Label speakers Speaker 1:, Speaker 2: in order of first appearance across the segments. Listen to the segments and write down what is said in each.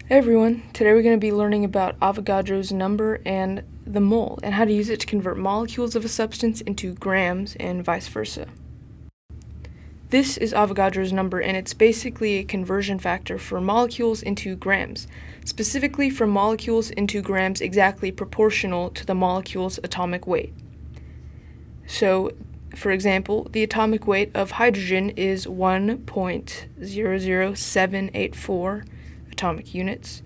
Speaker 1: Hey everyone, today we're going to be learning about Avogadro's number and the mole, and how to use it to convert molecules of a substance into grams and vice versa. This is Avogadro's number, and it's basically a conversion factor for molecules into grams, specifically for molecules into grams exactly proportional to the molecule's atomic weight. So, for example, the atomic weight of hydrogen is 1.00784 atomic units,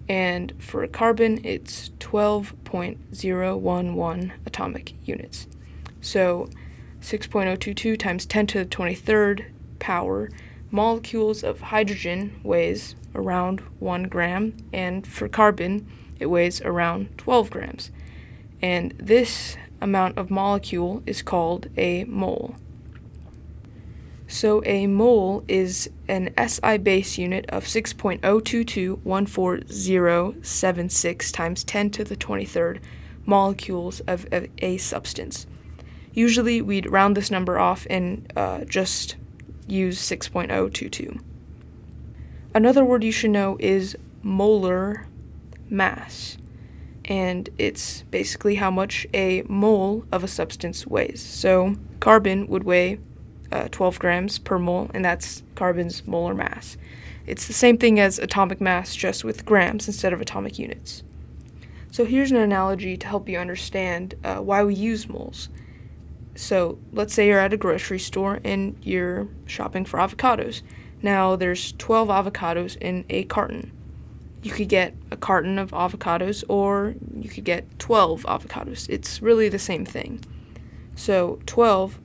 Speaker 1: and for carbon it's 12.011 atomic units. So 6.022 times 10 to the 23rd power molecules of hydrogen weighs around 1 gram, and for carbon it weighs around 12 grams. And this amount of molecule is called a mole. So a mole is an SI base unit of 6.022140076 times 10 to the 23rd molecules of a substance. Usually we'd round this number off and just use 6.022. Another word you should know is molar mass, and it's basically how much a mole of a substance weighs. So carbon would weigh 12 grams per mole, and that's carbon's molar mass. It's the same thing as atomic mass, just with grams instead of atomic units. So here's an analogy to help you understand why we use moles. So let's say you're at a grocery store and you're shopping for avocados. Now there's 12 avocados in a carton. You could get a carton of avocados, or you could get 12 avocados. It's really the same thing. So 12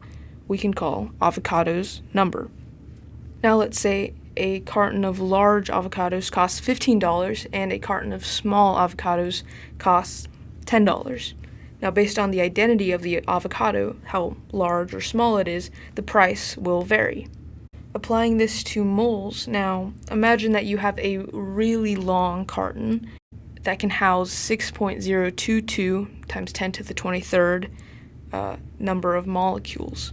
Speaker 1: we can call avocados number. Now let's say a carton of large avocados costs $15 and a carton of small avocados costs $10. Now based on the identity of the avocado, how large or small it is, the price will vary. Applying this to moles, now imagine that you have a really long carton that can house 6.022 times 10 to the 23rd number of molecules.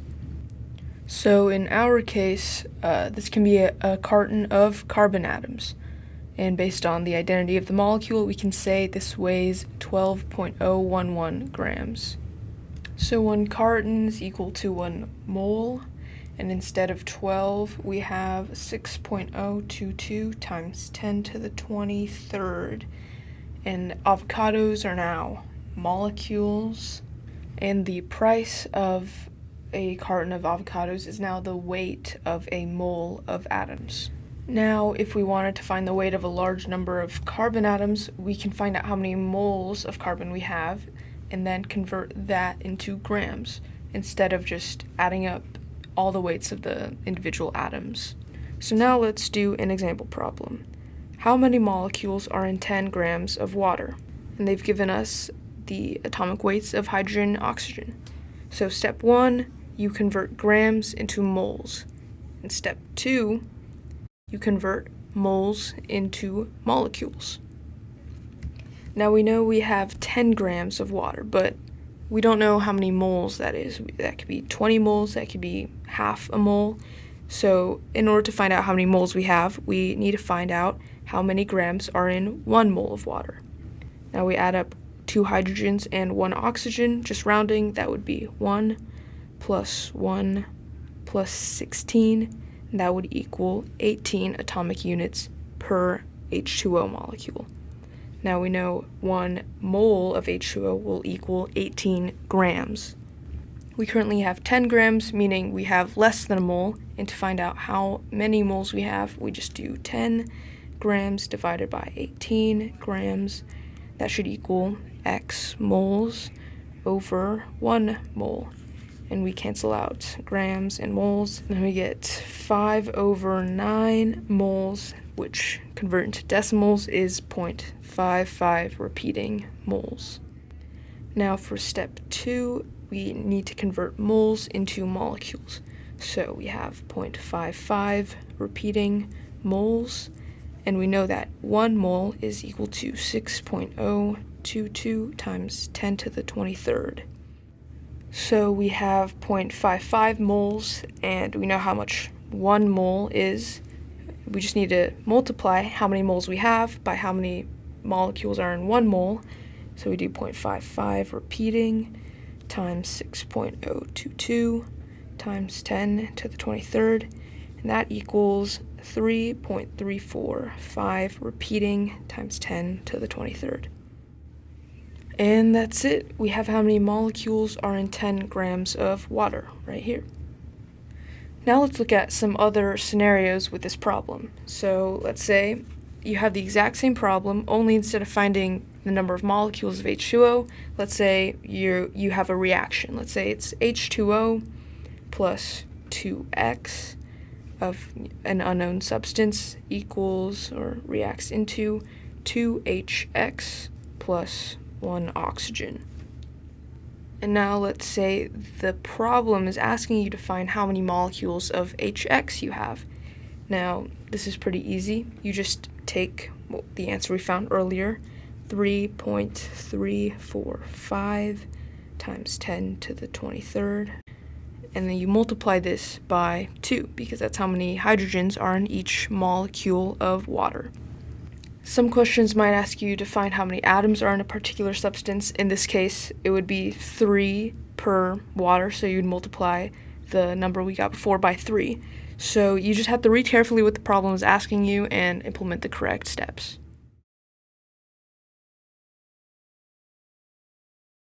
Speaker 1: So in our case, this can be a carton of carbon atoms. And based on the identity of the molecule, we can say this weighs 12.011 grams. So 1 carton is equal to 1 mole, and instead of 12, we have 6.022 times 10 to the 23rd. And avocados are now molecules, and the price of a carton of avocados is now the weight of a mole of atoms. Now, if we wanted to find the weight of a large number of carbon atoms, we can find out how many moles of carbon we have and then convert that into grams instead of just adding up all the weights of the individual atoms. So now let's do an example problem. How many molecules are in 10 grams of water? And they've given us the atomic weights of hydrogen and oxygen. So step 1, you convert grams into moles. In step 2, you convert moles into molecules. Now we know we have 10 grams of water, but we don't know how many moles that is. That could be 20 moles, that could be half a mole. So in order to find out how many moles we have, we need to find out how many grams are in 1 mole of water. Now we add up 2 hydrogens and 1 oxygen, just rounding, that would be 1 plus 1 plus 16, and that would equal 18 atomic units per H2O molecule. Now we know 1 mole of H2O will equal 18 grams. We currently have 10 grams, meaning we have less than a mole, and to find out how many moles we have, we just do 10 grams divided by 18 grams. That should equal X moles over 1 mole. And we cancel out grams and moles, and we get 5 over 9 moles, which convert into decimals is 0.55 repeating moles. Now for step 2, we need to convert moles into molecules. So we have 0.55 repeating moles, and we know that 1 mole is equal to 6.022 times 10 to the 23rd. So we have 0.55 moles, and we know how much 1 mole is. we just need to multiply how many moles we have by how many molecules are in 1 mole. So we do 0.55 repeating times 6.022 times 10 to the 23rd, and that equals 3.345 repeating times 10 to the 23rd. And that's it. We have how many molecules are in 10 grams of water right here. Now let's look at some other scenarios with this problem. So let's say you have the exact same problem, only instead of finding the number of molecules of H2O, let's say you have a reaction. Let's say it's H2O plus 2X of an unknown substance equals or reacts into 2HX plus 1 oxygen. And now let's say the problem is asking you to find how many molecules of HX you have. Now, this is pretty easy. You just take the answer we found earlier, 3.345 times 10 to the 23rd, and then you multiply this by 2 because that's how many hydrogens are in each molecule of water. Some questions might ask you to find how many atoms are in a particular substance. In this case, it would be 3 per water, so you'd multiply the number we got before by 3. So you just have to read carefully what the problem is asking you and implement the correct steps.